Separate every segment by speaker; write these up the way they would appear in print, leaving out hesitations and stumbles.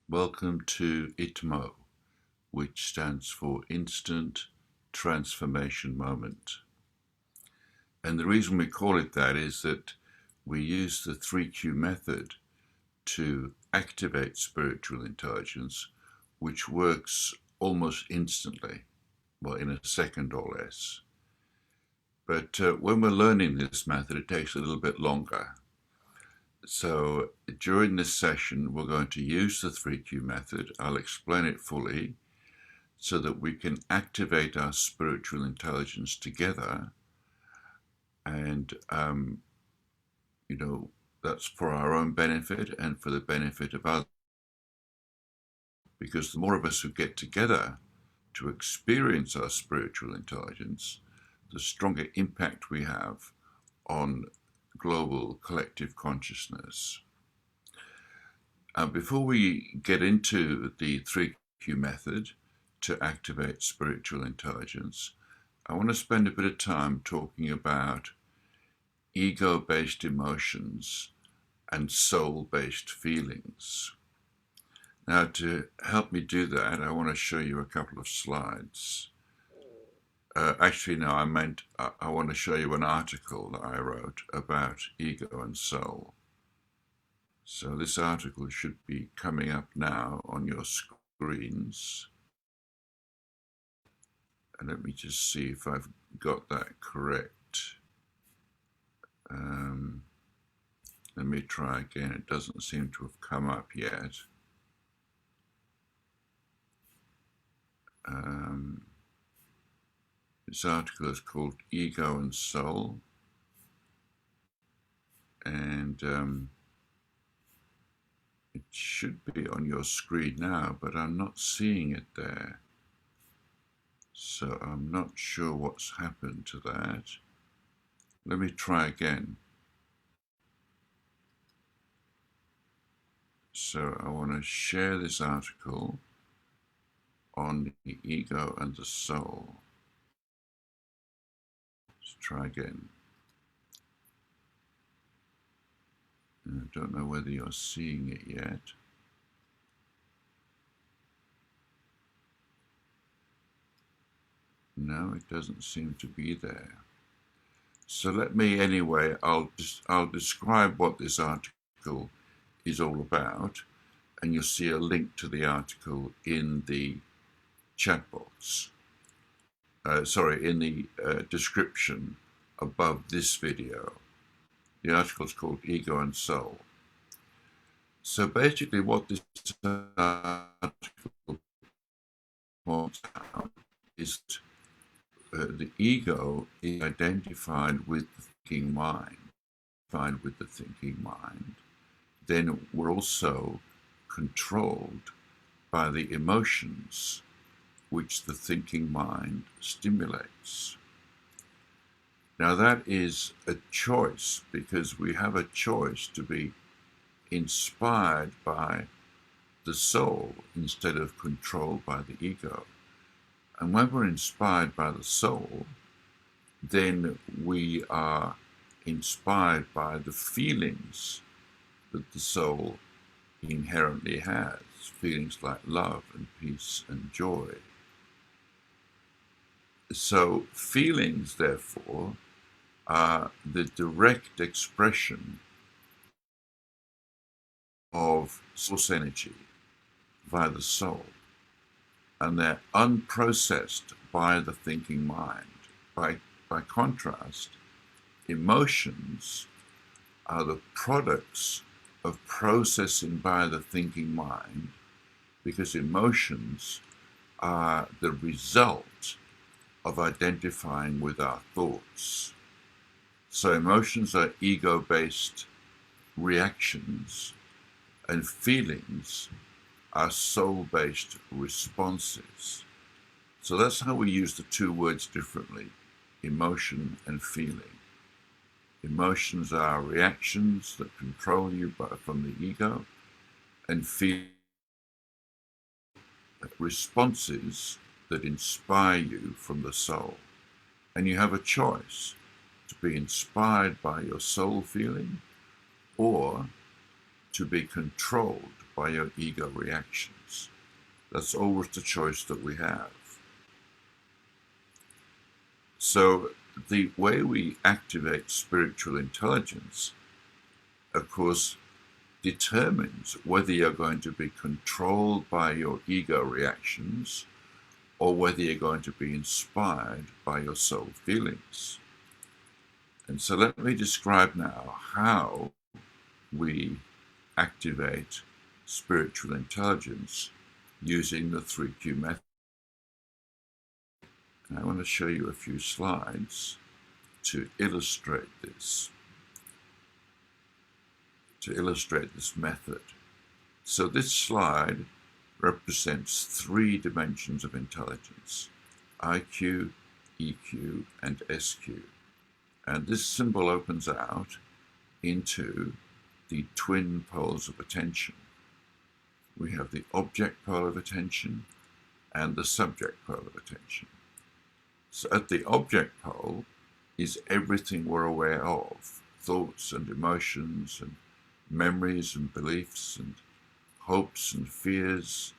Speaker 1: Welcome to ITMO, which stands for Instant Transformation Moment. And the reason we call it that is that we use the 3Q method to activate spiritual intelligence, which works almost instantly, well, in a second or less. But when we're learning this method, it takes a little bit longer. So during this session, we're going to use the 3Q method. I'll explain it fully so that we can activate our spiritual intelligence together. And, that's for our own benefit and for the benefit of others. Because the more of us who get together to experience our spiritual intelligence, the stronger impact we have on global collective consciousness. Before we get into the 3Q method to activate spiritual intelligence, I want to spend a bit of time talking about ego-based emotions and soul-based feelings. Now, to help me do that, I want to show you a couple of slides. Actually, no, I want to show you an article that I wrote about ego and soul. So this article should be coming up now on your screens. And let me just see if I've got that correct. Let me try again. It doesn't seem to have come up yet. This article is called Ego and Soul. And it should be on your screen now, but I'm not seeing it there. So I'm not sure what's happened to that. Let me try again. So I want to share this article on the ego and the soul. Let's try again. I don't know whether you're seeing it yet. No, it doesn't seem to be there. So let me, anyway, I'll describe what this article is all about, and you'll see a link to the article in the chat box. In the description above this video. The article is called Ego and Soul. So basically what this article points out is the ego is identified with the thinking mind. Then we're also controlled by the emotions which the thinking mind stimulates. Now that is a choice, because we have a choice to be inspired by the soul instead of controlled by the ego. And when we're inspired by the soul, then we are inspired by the feelings that the soul inherently has, feelings like love and peace and joy. So feelings, therefore, are the direct expression of source energy via the soul, and they're unprocessed by the thinking mind. By contrast, emotions are the products of processing by the thinking mind, because emotions are the result of identifying with our thoughts. So emotions are ego-based reactions, and feelings are soul-based responses. So that's how we use the two words differently, emotion and feeling. Emotions are reactions that control you from the ego, and responses that inspire you from the soul. And you have a choice to be inspired by your soul feeling, or to be controlled by your ego reactions. That's always the choice that we have. So the way we activate spiritual intelligence, of course, determines whether you're going to be controlled by your ego reactions or whether you're going to be inspired by your soul feelings. And so let me describe now how we activate spiritual intelligence using the 3Q method. And I want to show you a few slides to illustrate this method. So this slide represents 3 dimensions of intelligence: IQ, EQ, and SQ. And this symbol opens out into the twin poles of attention. We have the object pole of attention and the subject pole of attention. So at the object pole is everything we're aware of: thoughts and emotions and memories and beliefs and hopes and fears,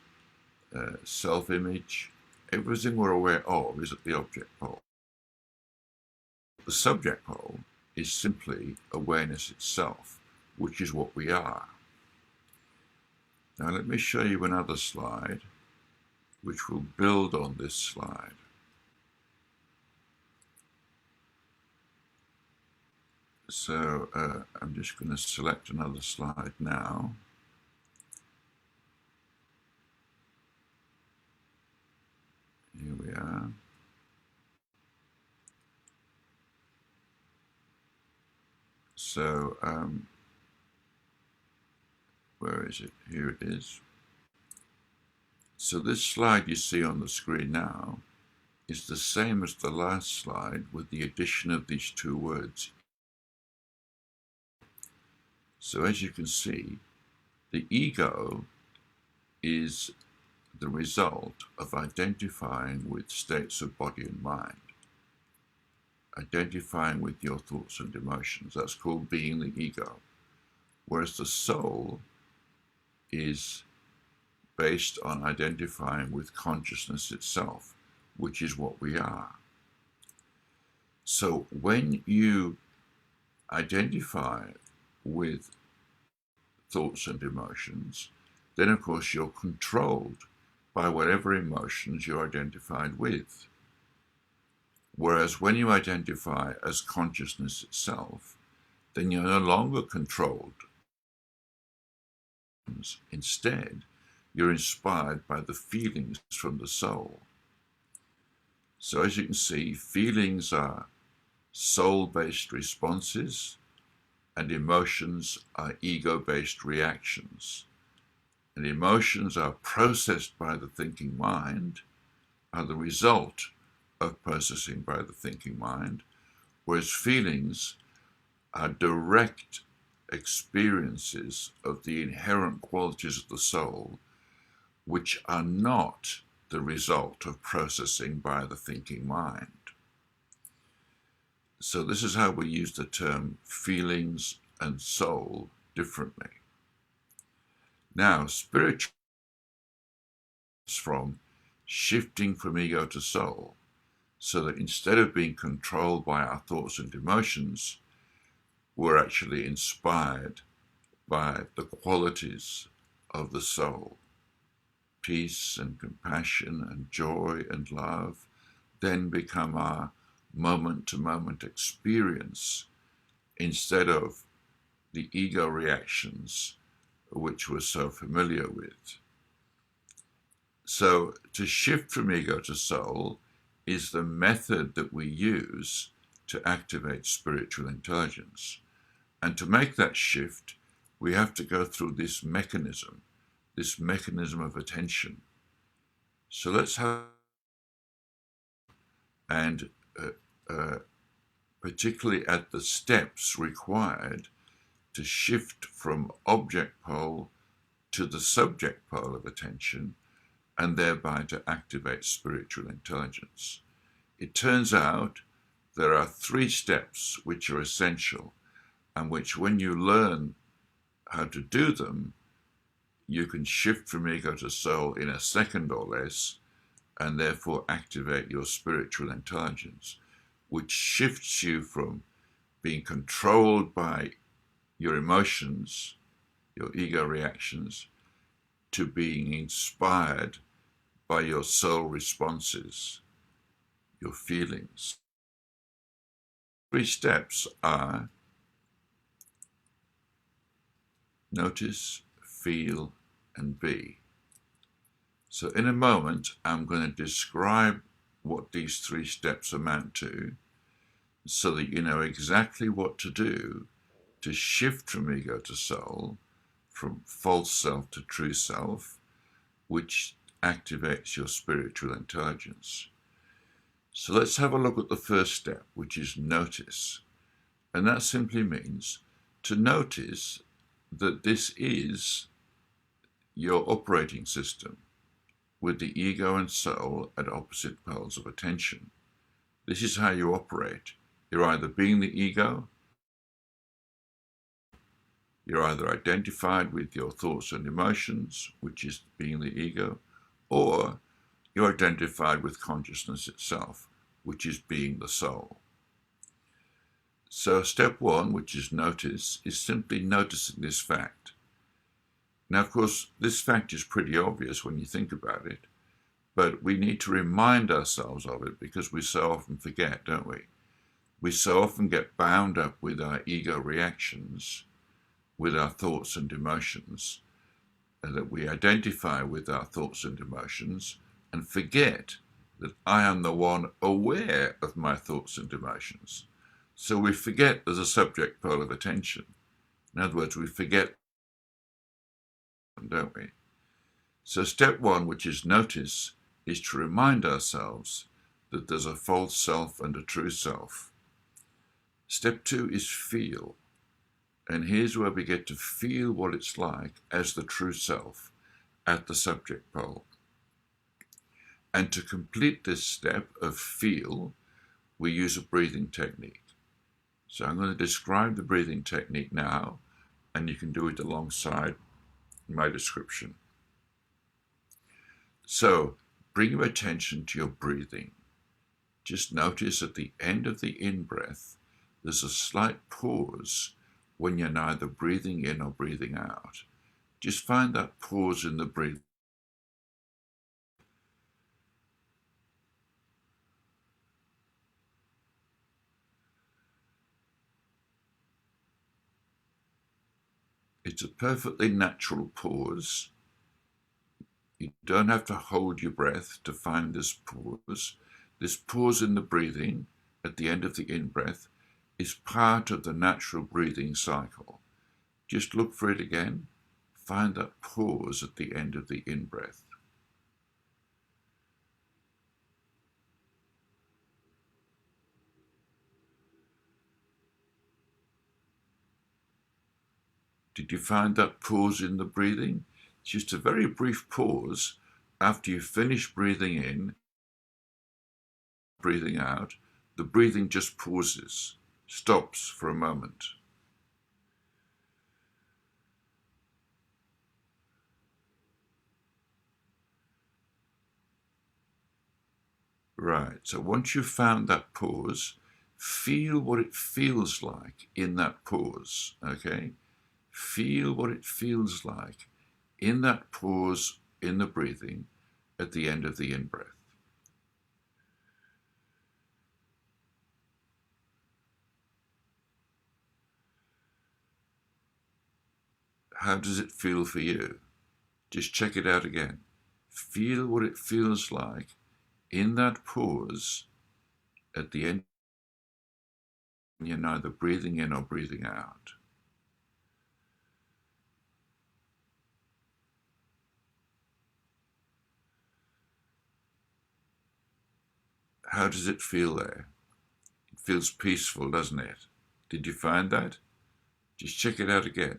Speaker 1: self-image. Everything we're aware of is at the object pole. The subject pole is simply awareness itself, which is what we are. Now let me show you another slide which will build on this slide. So I'm just going to select another slide now. Here we are. So where is it? Here it is. So this slide you see on the screen now is the same as the last slide with the addition of these 2 words. So as you can see, the ego is the result of identifying with states of body and mind, identifying with your thoughts and emotions. That's called being the ego. Whereas the soul is based on identifying with consciousness itself, which is what we are. So when you identify with thoughts and emotions, then of course you're controlled by whatever emotions you're identified with. Whereas when you identify as consciousness itself, then you're no longer controlled. Instead, you're inspired by the feelings from the soul. So as you can see, feelings are soul-based responses and emotions are ego-based reactions. And emotions are processed by the thinking mind, are the result of processing by the thinking mind, whereas feelings are direct experiences of the inherent qualities of the soul, which are not the result of processing by the thinking mind. So this is how we use the term feelings and soul differently. Now, spiritual is from shifting from ego to soul, so that instead of being controlled by our thoughts and emotions, we're actually inspired by the qualities of the soul. Peace and compassion and joy and love then become our moment-to-moment experience instead of the ego reactions which we're so familiar with. So to shift from ego to soul is the method that we use to activate spiritual intelligence. And to make that shift, we have to go through this mechanism of attention. So let's have, and particularly at the steps required to shift from object pole to the subject pole of attention, and thereby to activate spiritual intelligence. It turns out there are 3 steps which are essential, and which when you learn how to do them, you can shift from ego to soul in a second or less, and therefore activate your spiritual intelligence, which shifts you from being controlled by your emotions, your ego reactions, to being inspired by your soul responses, your feelings. 3 steps are notice, feel, and be. So in a moment, I'm going to describe what these 3 steps amount to so that you know exactly what to do to shift from ego to soul, from false self to true self, which activates your spiritual intelligence. So let's have a look at the first step, which is notice. And that simply means to notice that this is your operating system, with the ego and soul at opposite poles of attention. This is how you operate. You're either being the ego, you're either identified with your thoughts and emotions, which is being the ego, or you're identified with consciousness itself, which is being the soul. So step 1, which is notice, is simply noticing this fact. Now, of course, this fact is pretty obvious when you think about it, but we need to remind ourselves of it because we so often forget, don't we? We so often get bound up with our ego reactions, with our thoughts and emotions, and that we identify with our thoughts and emotions and forget that I am the one aware of my thoughts and emotions. So we forget there's a subject pole of attention. In other words, we forget them, don't we? So step 1, which is notice, is to remind ourselves that there's a false self and a true self. Step 2 is feel. And here's where we get to feel what it's like as the true self at the subject pole. And to complete this step of feel, we use a breathing technique. So I'm going to describe the breathing technique now, and you can do it alongside my description. So bring your attention to your breathing. Just notice at the end of the in-breath, there's a slight pause when you're neither breathing in or breathing out. Just find that pause in the breathing. It's a perfectly natural pause. You don't have to hold your breath to find this pause. This pause in the breathing at the end of the in-breath is part of the natural breathing cycle. Just look for it again. Find that pause at the end of the in-breath. Did you find that pause in the breathing? It's just a very brief pause after you finish breathing in, breathing out. The breathing just pauses, stops for a moment. Right, so once you've found that pause, feel what it feels like in that pause, okay? Feel what it feels like in that pause in the breathing at the end of the in-breath. How does it feel for you? Just check it out again. Feel what it feels like in that pause at the end when you're neither breathing in or breathing out. How does it feel there? It feels peaceful, doesn't it? Did you find that? Just check it out again.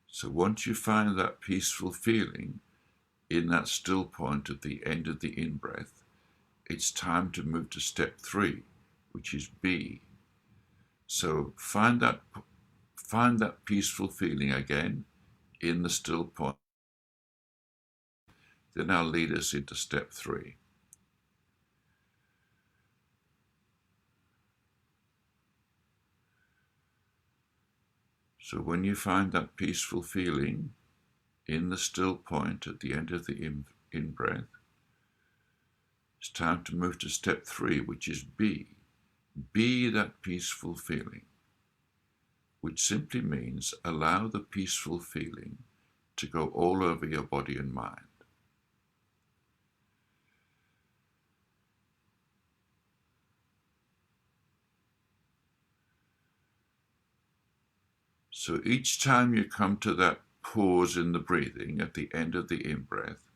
Speaker 1: So once you find that peaceful feeling in that still point at the end of the in-breath, it's time to move to step 3, which is B. So find that peaceful feeling again in the still point. Then I'll lead us into step 3. So when you find that peaceful feeling in the still point at the end of the in-breath, it's time to move to step 3, which is B. Be that peaceful feeling, which simply means allow the peaceful feeling to go all over your body and mind. So each time you come to that pause in the breathing at the end of the in-breath,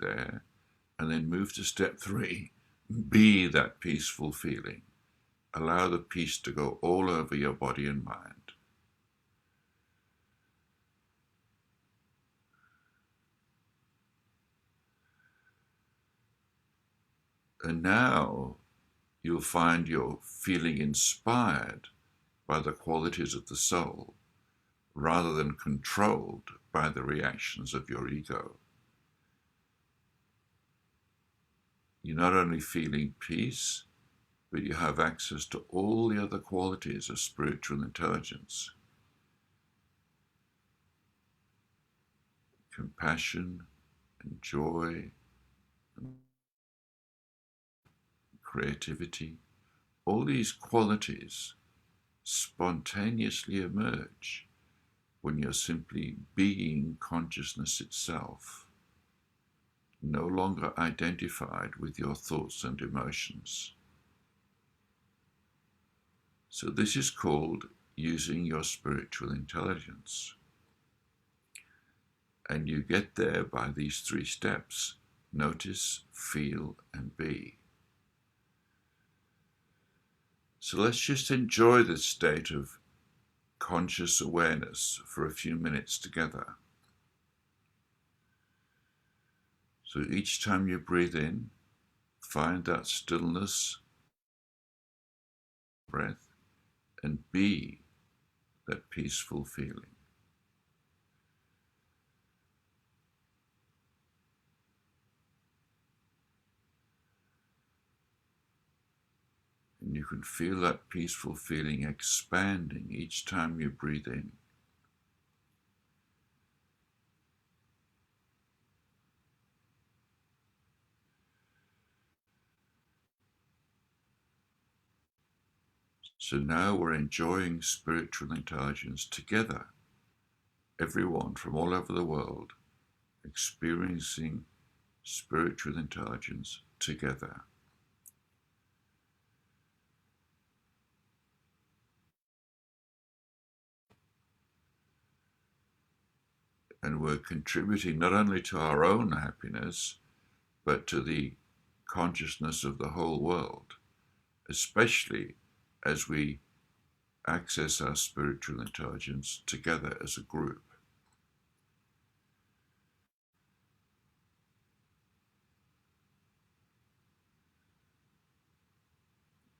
Speaker 1: there, and then move to step 3, be that peaceful feeling. Allow the peace to go all over your body and mind. And now you'll find you're feeling inspired by the qualities of the soul rather than controlled by the reactions of your ego. You're not only feeling peace, but you have access to all the other qualities of spiritual intelligence. Compassion and joy and creativity, all these qualities spontaneously emerge when you're simply being consciousness itself, no longer identified with your thoughts and emotions. So this is called using your spiritual intelligence. And you get there by these 3 steps: notice, feel, and be. So let's just enjoy this state of conscious awareness for a few minutes together. So each time you breathe in, find that stillness, breath, and be that peaceful feeling. And you can feel that peaceful feeling expanding each time you breathe in. So now we're enjoying spiritual intelligence together, everyone from all over the world experiencing spiritual intelligence together. And we're contributing not only to our own happiness, but to the consciousness of the whole world, especially as we access our spiritual intelligence together as a group.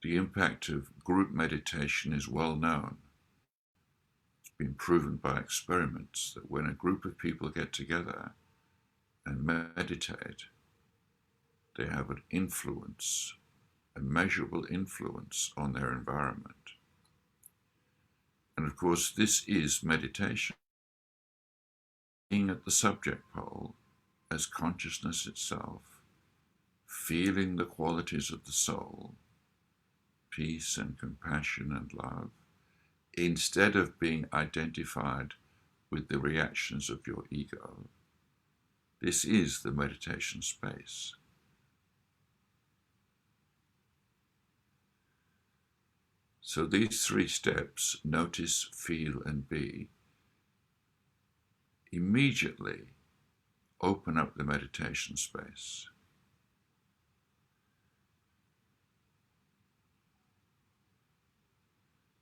Speaker 1: The impact of group meditation is well known. It's been proven by experiments that when a group of people get together and meditate, they have an influence, a measurable influence on their environment. And of course, this is meditation. Being at the subject pole as consciousness itself, feeling the qualities of the soul, peace and compassion and love, instead of being identified with the reactions of your ego. This is the meditation space. So these 3 steps, notice, feel, and be, immediately open up the meditation space.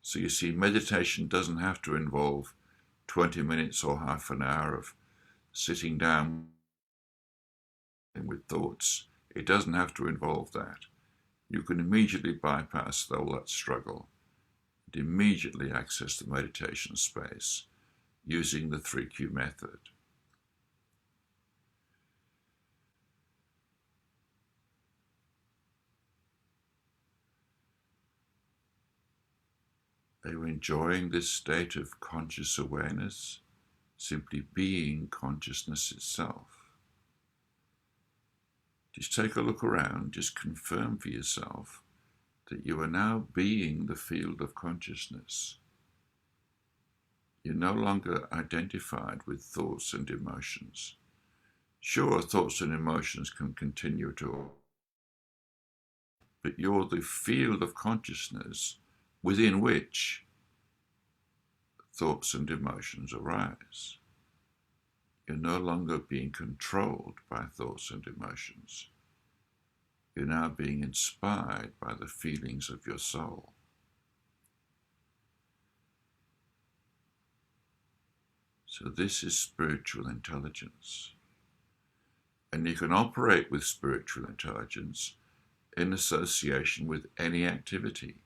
Speaker 1: So you see, meditation doesn't have to involve 20 minutes or half an hour of sitting down with thoughts. It doesn't have to involve that. You can immediately bypass all that struggle and immediately access the meditation space using the 3Q method. Are you enjoying this state of conscious awareness? Simply being consciousness itself. Just take a look around, just confirm for yourself that you are now being the field of consciousness. You're no longer identified with thoughts and emotions. Sure, thoughts and emotions can continue to, but you're the field of consciousness within which thoughts and emotions arise. You're no longer being controlled by thoughts and emotions. You're now being inspired by the feelings of your soul. So this is spiritual intelligence. And you can operate with spiritual intelligence in association with any activity.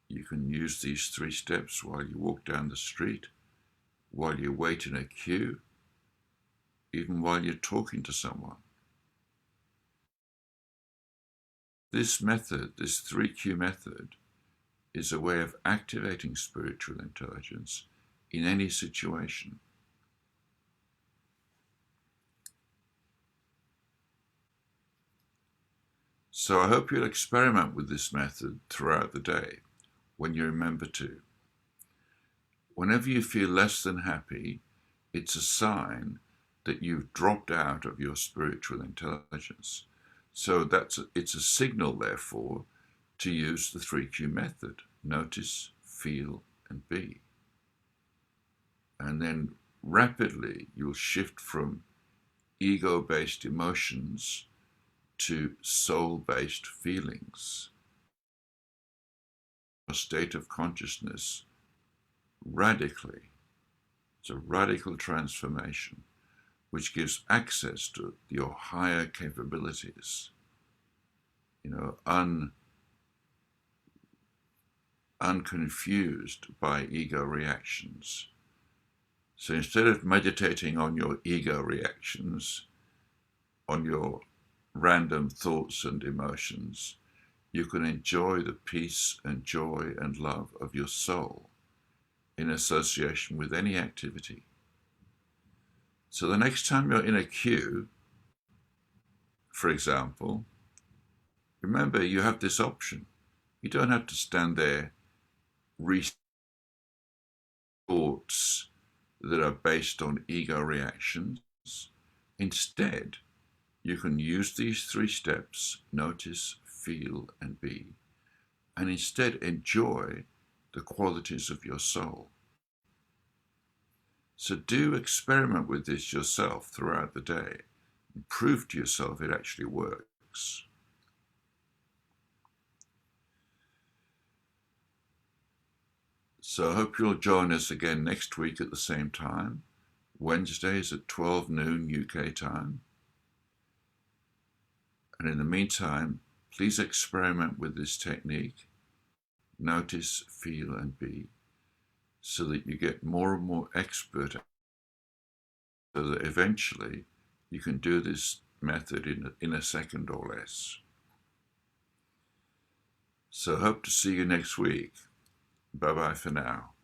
Speaker 1: You can use these 3 steps while you walk down the street, while you wait in a queue, even while you're talking to someone. This method, this 3Q method, is a way of activating spiritual intelligence in any situation. So I hope you'll experiment with this method throughout the day when you remember to. Whenever you feel less than happy, it's a sign that you've dropped out of your spiritual intelligence. So it's a signal, therefore, to use the 3Q method. Notice, feel, and be. And then rapidly you'll shift from ego-based emotions to soul-based feelings. A state of consciousness radically. It's a radical transformation which gives access to your higher capabilities, unconfused by ego reactions. So instead of meditating on your ego reactions, on your random thoughts and emotions, you can enjoy the peace and joy and love of your soul in association with any activity. So the next time you're in a queue, for example, remember you have this option. You don't have to stand there thoughts that are based on ego reactions. Instead, you can use these 3 steps, notice, feel, and be, and instead enjoy the qualities of your soul. So do experiment with this yourself throughout the day and prove to yourself it actually works. So I hope you'll join us again next week at the same time, Wednesdays at 12 noon UK time. And in the meantime, please experiment with this technique, notice, feel, and be, so that you get more and more expert, so that eventually you can do this method in a second or less. So hope to see you next week. Bye-bye for now.